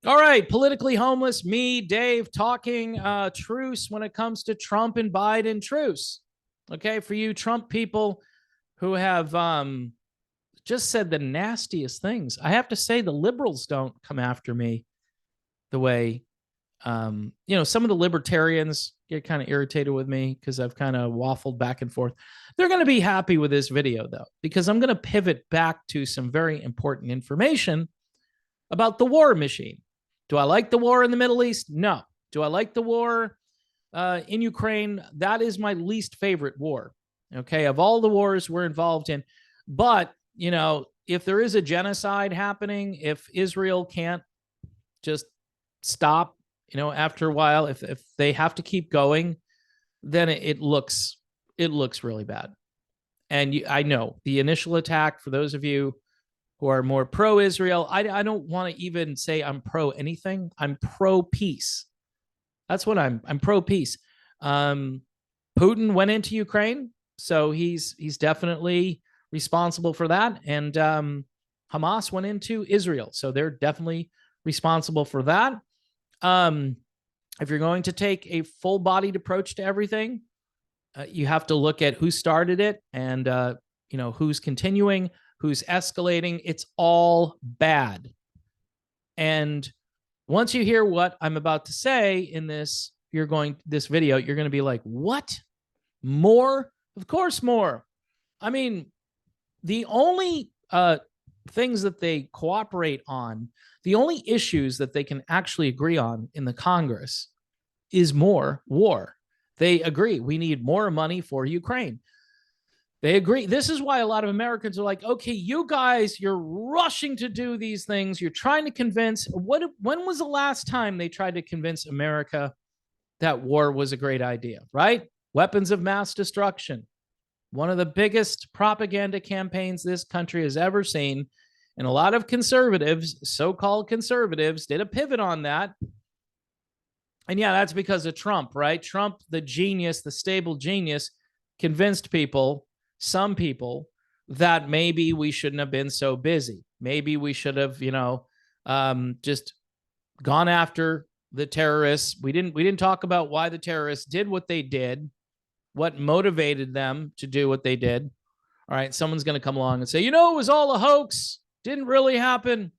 All right, politically homeless, me, Dave, talking truce when it comes to Trump and Biden truce. Okay, for you Trump people who have just said the nastiest things. I have to say the liberals don't come after me the way some of the libertarians get kind of irritated with me because I've kind of waffled back and forth. They're going to be happy with this video though, because I'm going to pivot back to some very important information about the war machine. Do I like the war in the Middle East? No. Do I like the war in Ukraine? That is my least favorite war. Okay, of all the wars we're involved in. But, if there is a genocide happening, if Israel can't just stop, after a while, if they have to keep going, then it looks really bad. And I know the initial attack, for those of you who are more pro-Israel, I don't want to even say I'm pro anything. I'm pro-peace. That's what I'm pro-peace. Putin went into Ukraine, so he's definitely responsible for that. And Hamas went into Israel, so they're definitely responsible for that. If you're going to take a full-bodied approach to everything, you have to look at who started it and who's continuing, who's escalating. It's all bad. And once you hear what I'm about to say in this video, you're going to be like, what? More? Of course, more. I mean, the only things that they cooperate on, the only issues that they can actually agree on in the Congress is more war. They agree we need more money for Ukraine. They agree. This is why a lot of Americans are like, okay, you guys, you're rushing to do these things. You're trying to convince. When was the last time they tried to convince America that war was a great idea, right? Weapons of mass destruction. One of the biggest propaganda campaigns this country has ever seen. And a lot of conservatives, so-called conservatives, did a pivot on that. And yeah, that's because of Trump, right? Trump, the genius, the stable genius, convinced people, some people, that maybe we shouldn't have been so busy. Maybe we should have, just gone after the terrorists. We didn't talk about why the terrorists did what they did, what motivated them to do what they did. All right, someone's going to come along and say, it was all a hoax. Didn't really happen.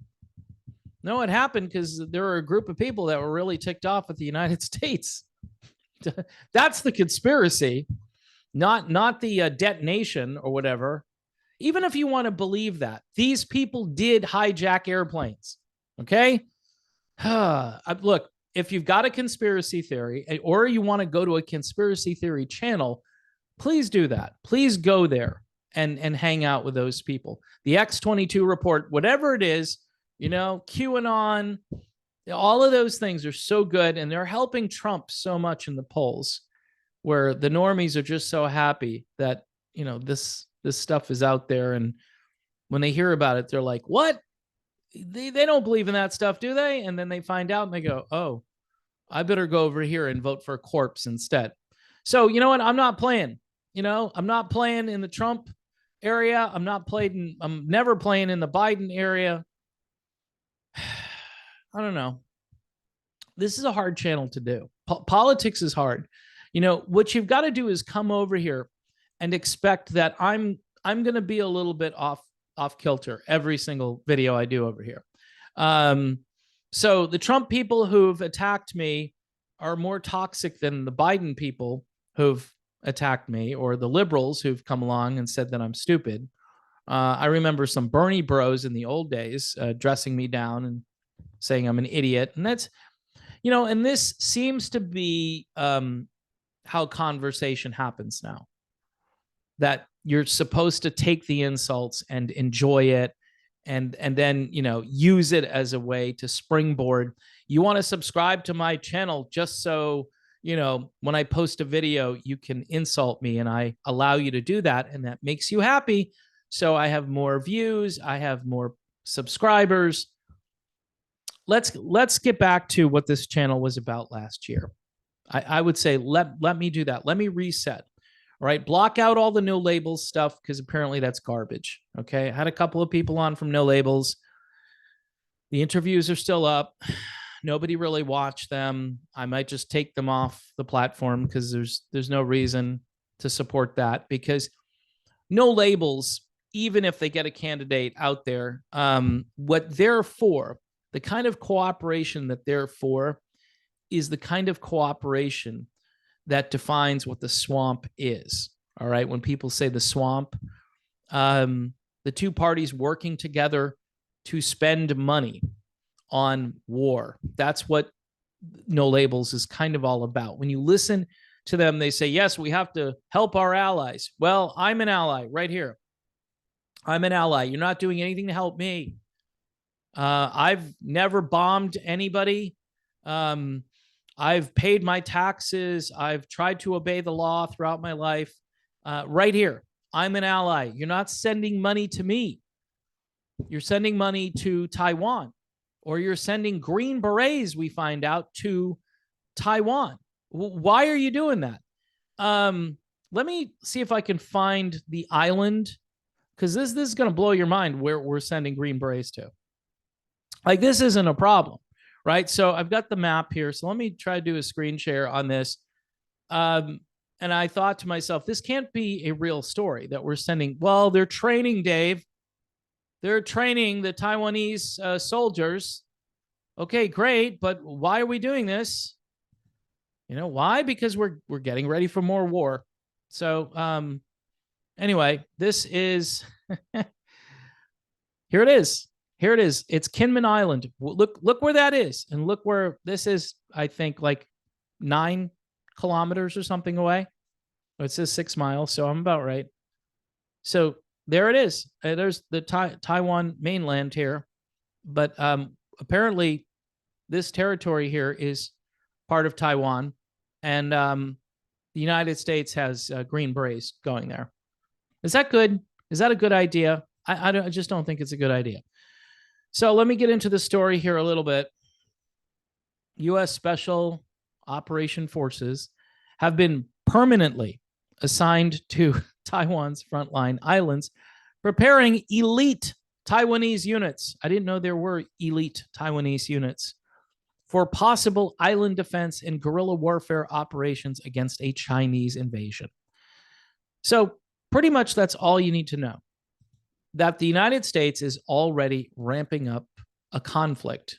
No, it happened because there were a group of people that were really ticked off at the United States. That's the conspiracy, not the detonation or whatever. Even if you want to believe that, these people did hijack airplanes. Okay? Look, if you've got a conspiracy theory or you want to go to a conspiracy theory channel, please do that. Please go there and hang out with those people. The X-22 report, whatever it is, QAnon, all of those things are so good, and they're helping Trump so much in the polls, where the normies are just so happy that this stuff is out there, and when they hear about it, they're like, "What? They don't believe in that stuff, do they?" And then they find out, and they go, "Oh, I better go over here and vote for a corpse instead." So you know what? I'm not playing. I'm not playing in the Trump area. I'm never playing in the Biden area. I don't know. This is a hard channel to do. Politics is hard. What you've got to do is come over here and expect that I'm going to be a little bit off kilter every single video I do over here. So the Trump people who've attacked me are more toxic than the Biden people who've attacked me, or the liberals who've come along and said that I'm stupid. I remember some Bernie bros in the old days dressing me down and saying I'm an idiot. And that's, and this seems to be how conversation happens now. That you're supposed to take the insults and enjoy it and then, use it as a way to springboard. You want to subscribe to my channel just so, when I post a video, you can insult me, and I allow you to do that. And that makes you happy. So I have more views. I have more subscribers. Let's get back to what this channel was about last year. I would say, let me do that. Let me reset. All right. Block out all the no labels stuff, because apparently that's garbage. Okay. I had a couple of people on from no labels. The interviews are still up. Nobody really watched them. I might just take them off the platform because there's no reason to support that, because no labels, even if they get a candidate out there, what they're for, the kind of cooperation that they're for, is the kind of cooperation that defines what the swamp is. All right. When people say the swamp, the two parties working together to spend money on war. That's what No Labels is kind of all about. When you listen to them, they say, yes, we have to help our allies. Well, I'm an ally right here. I'm an ally. You're not doing anything to help me. I've never bombed anybody. I've paid my taxes. I've tried to obey the law throughout my life. Right here, I'm an ally. You're not sending money to me. You're sending money to Taiwan, or you're sending Green Berets, we find out, to Taiwan. Why are you doing that? Let me see if I can find the island, because this is going to blow your mind where we're sending Green Berets to. Like, this isn't a problem, right? So I've got the map here. So let me try to do a screen share on this. And I thought to myself, this can't be a real story that we're sending. Well, they're training, Dave. They're training the Taiwanese soldiers. Okay, great. But why are we doing this? You know, why? Because we're getting ready for more war. So anyway, this is, here it is. Here it is. It's Kinmen Island. Look where that is. And look where this is, I think, like 9 kilometers or something away. It says 6 miles, so I'm about right. So there it is. There's the Taiwan mainland here. But apparently this territory here is part of Taiwan. And the United States has Green Berets going there. Is that good? Is that a good idea? I just don't think it's a good idea. So let me get into the story here a little bit. U.S. Special Operation Forces have been permanently assigned to Taiwan's frontline islands, preparing elite Taiwanese units. I didn't know there were elite Taiwanese units for possible island defense and guerrilla warfare operations against a Chinese invasion. So pretty much that's all you need to know. That the United States is already ramping up a conflict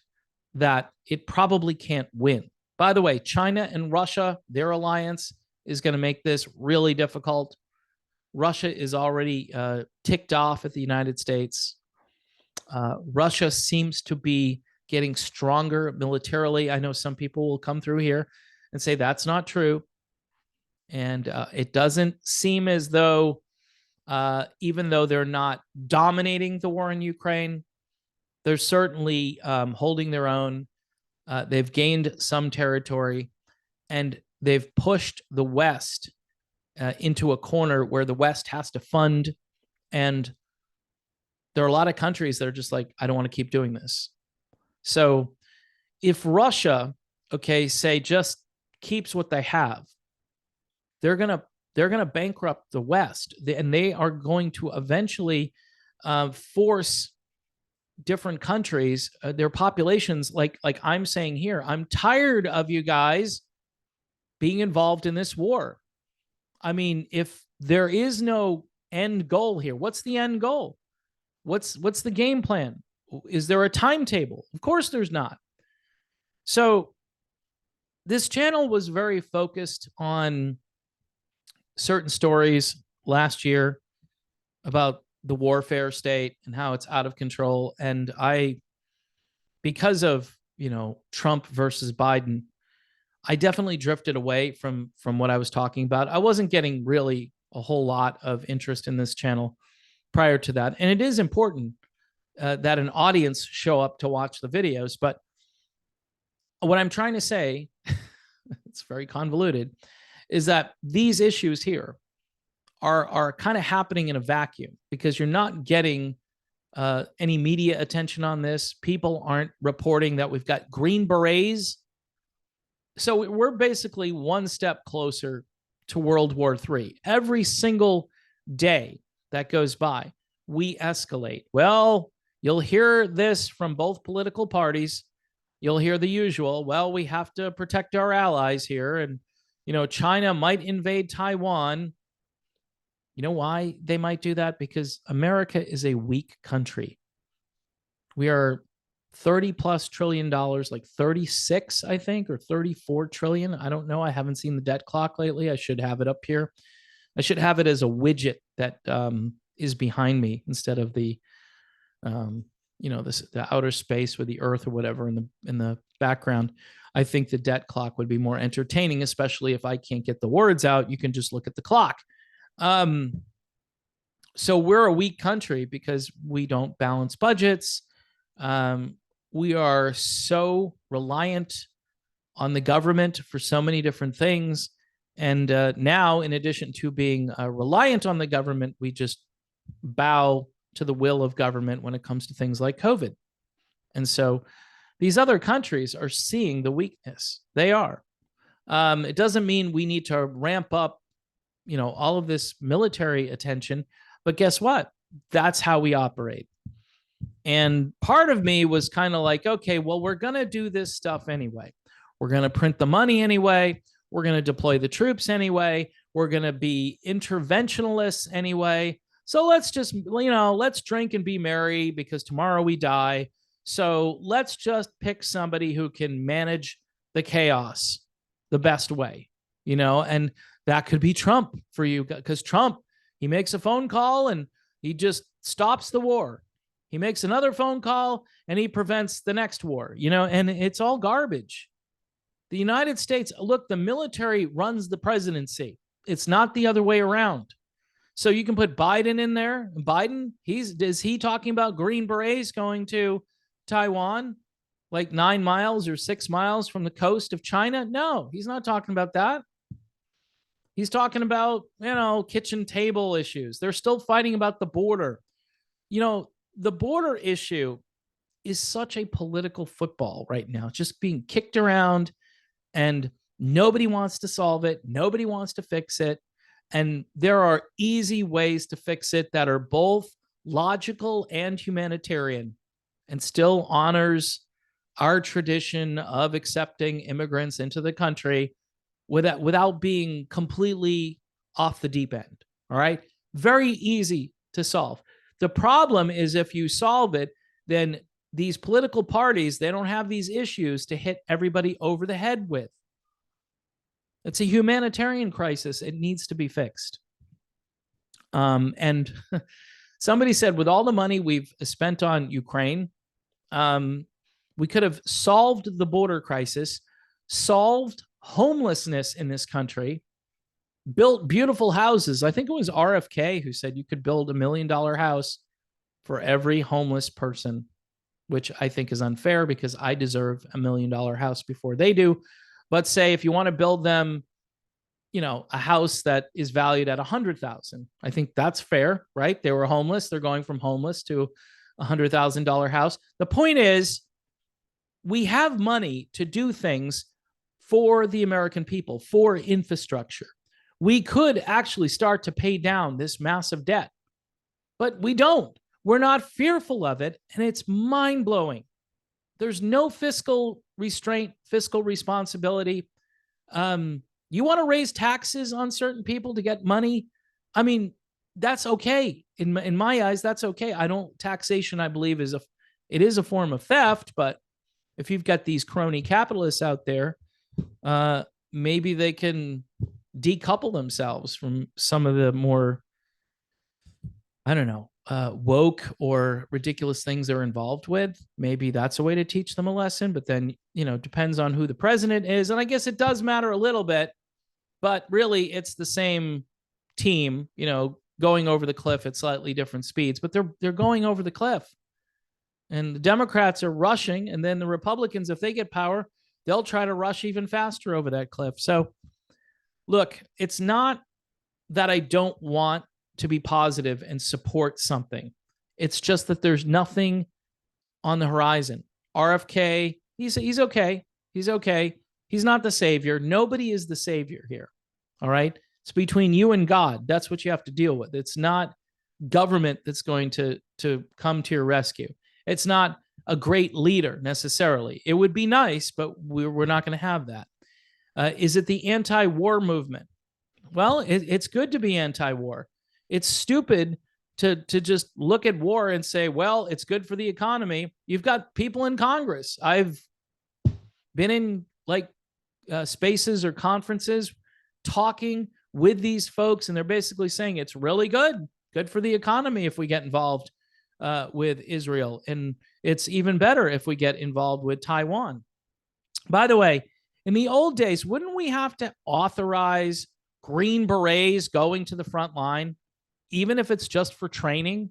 that it probably can't win. By the way, China and Russia, their alliance is going to make this really difficult. Russia is already ticked off at the United States. Russia seems to be getting stronger militarily. I know some people will come through here and say that's not true. And it doesn't seem as though, even though they're not dominating the war in Ukraine, they're certainly holding their own. They've gained some territory, and they've pushed the West into a corner where the West has to fund. And there are a lot of countries that are just like, I don't want to keep doing this. So if Russia, okay, say just keeps what they have, they're going to bankrupt the West, and they are going to eventually force different countries, their populations, like I'm saying here, I'm tired of you guys being involved in this war. I mean, if there is no end goal here, what's the end goal? What's the game plan? Is there a timetable? Of course there's not. So this channel was very focused on certain stories last year about the warfare state and how it's out of control. And because of, Trump versus Biden, I definitely drifted away from what I was talking about. I wasn't getting really a whole lot of interest in this channel prior to that. And it is important that an audience show up to watch the videos. But what I'm trying to say, it's very convoluted, is that these issues here are kind of happening in a vacuum because you're not getting any media attention on this. People aren't reporting that we've got Green Berets. So we're basically one step closer to World War III. Every single day that goes by, we escalate. Well, You'll hear this from both political parties. You'll hear the usual, well, we have to protect our allies here. And, China might invade Taiwan. You know why they might do that? Because America is a weak country. We are 30 plus trillion dollars, like 36, I think, or 34 trillion. I don't know. I haven't seen the debt clock lately. I should have it up here. I should have it as a widget that is behind me instead of the, the outer space with the earth or whatever in the background. I think the debt clock would be more entertaining, especially if I can't get the words out. You can just look at the clock. So we're a weak country because we don't balance budgets. We are so reliant on the government for so many different things. And now, in addition to being reliant on the government, we just bow to the will of government when it comes to things like COVID. And so these other countries are seeing the weakness. They are. It doesn't mean we need to ramp up, all of this military attention. But guess what? That's how we operate. And part of me was kind of like, okay, well, we're going to do this stuff anyway. We're going to print the money anyway. We're going to deploy the troops anyway. We're going to be interventionalists anyway. So let's just, let's drink and be merry because tomorrow we die. So let's just pick somebody who can manage the chaos the best way, and that could be Trump for you, because Trump, he makes a phone call and he just stops the war. He makes another phone call and he prevents the next war, and it's all garbage. The United States, look, the military runs the presidency. It's not the other way around. So you can put Biden in there. Biden, is he talking about Green Berets going to Taiwan, like 9 miles or 6 miles from the coast of China? No, he's not talking about that. He's talking about, kitchen table issues. They're still fighting about the border. The border issue is such a political football right now. It's just being kicked around and nobody wants to solve it. Nobody wants to fix it. And there are easy ways to fix it that are both logical and humanitarian and still honors our tradition of accepting immigrants into the country without being completely off the deep end. All right. Very easy to solve. The problem is if you solve it, then these political parties, they don't have these issues to hit everybody over the head with. It's a humanitarian crisis. It needs to be fixed. And somebody said, with all the money we've spent on Ukraine, we could have solved the border crisis, solved homelessness in this country, built beautiful houses. I think it was RFK who said you could build $1 million house for every homeless person, which I think is unfair because I deserve $1 million house before they do. But say if you want to build them, a house that is valued at $100,000, I think that's fair, right? They were homeless. They're going from homeless to $100,000 house. The point is, we have money to do things for the American people, for infrastructure. We could actually start to pay down this massive debt, but we don't. We're not fearful of it, and it's mind-blowing. There's no fiscal restraint, fiscal responsibility. You want to raise taxes on certain people to get money? I mean, that's okay. In my eyes, that's okay. Taxation, I believe, is a form of theft, but if you've got these crony capitalists out there, maybe they can decouple themselves from some of the more, woke or ridiculous things they're involved with. Maybe that's a way to teach them a lesson, but then, depends on who the president is. And I guess it does matter a little bit, but really it's the same team, going over the cliff at slightly different speeds, but they're going over the cliff. And the Democrats are rushing, and then the Republicans, if they get power, they'll try to rush even faster over that cliff. So look, it's not that I don't want to be positive and support something. It's just that there's nothing on the horizon. RFK, he's okay. He's okay. He's not the savior. Nobody is the savior here. All right. It's between you and God. That's what you have to deal with. It's not government that's going to come to your rescue. It's not a great leader necessarily. It would be nice, but we're not going to have that. Is it the anti-war movement? Well, it's good to be anti-war. It's stupid to just look at war and say, well, it's good for the economy. You've got people in Congress. I've been in like spaces or conferences talking with these folks, and they're basically saying it's really good for the economy if we get involved with Israel. And it's even better if we get involved with Taiwan. By the way, in the old days, wouldn't we have to authorize Green Berets going to the front line, even if it's just for training?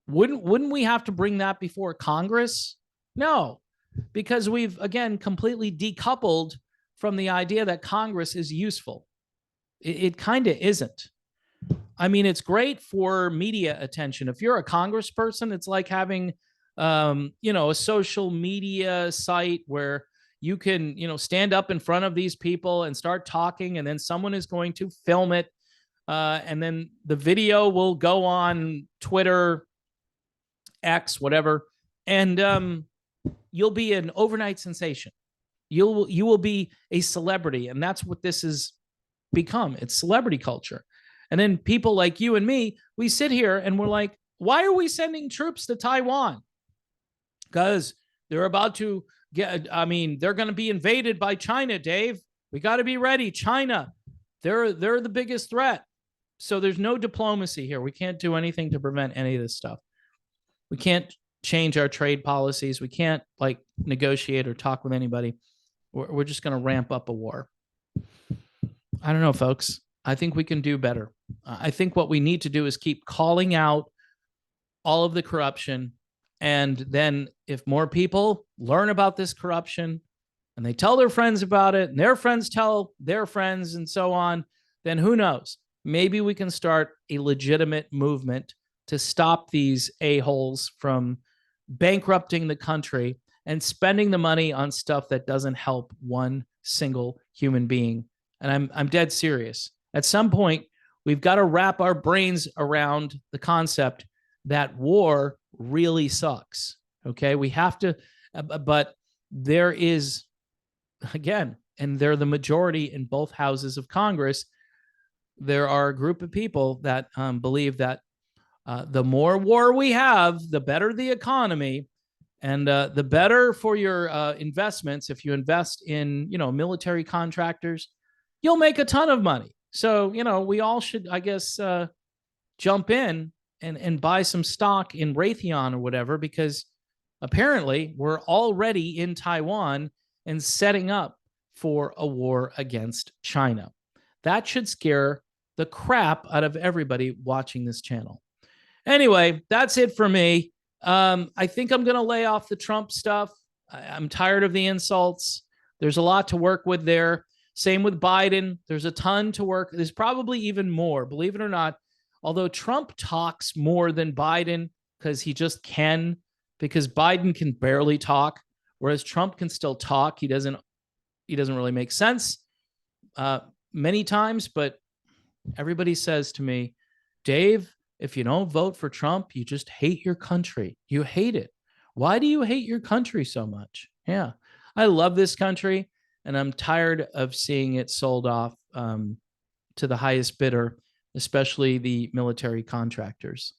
Wouldn't we have to bring that before Congress? No, because we've, again, completely decoupled from the idea that Congress is useful. It kind of isn't. I mean, it's great for media attention. If you're a congressperson, it's like having, a social media site where you can, stand up in front of these people and start talking, and then someone is going to film it. And then the video will go on Twitter, X, whatever. And you'll be an overnight sensation. You will be a celebrity. And that's what this has become. It's celebrity culture. And then people like you and me, we sit here and we're like, why are we sending troops to Taiwan? Because they're about to they're going to be invaded by China, Dave. We got to be ready. China, they're the biggest threat. So there's no diplomacy here. We can't do anything to prevent any of this stuff. We can't change our trade policies. We can't negotiate or talk with anybody. We're just going to ramp up a war. I don't know, folks. I think we can do better. I think what we need to do is keep calling out all of the corruption. And then if more people learn about this corruption and they tell their friends about it and their friends tell their friends and so on, then who knows? Maybe we can start a legitimate movement to stop these a-holes from bankrupting the country and spending the money on stuff that doesn't help one single human being. And I'm dead serious. At some point, we've got to wrap our brains around the concept that war really sucks. Okay, we have to, but there is, again, and they're the majority in both houses of Congress, there are a group of people that believe that the more war we have, the better the economy, and the better for your investments. If you invest in, military contractors, you'll make a ton of money. So, we all should, I guess, jump in and buy some stock in Raytheon or whatever, because apparently we're already in Taiwan and setting up for a war against China. That should scare the crap out of everybody watching this channel. Anyway, that's it for me. I think I'm going to lay off the Trump stuff. I'm tired of the insults. There's a lot to work with there. Same with Biden. There's a ton to work. There's probably even more, believe it or not. Although Trump talks more than Biden because he just can, because Biden can barely talk, whereas Trump can still talk. He doesn't really make sense many times, but everybody says to me, Dave, if you don't vote for Trump, you just hate your country. You hate it. Why do you hate your country so much? Yeah, I love this country, and I'm tired of seeing it sold off to the highest bidder, especially the military contractors.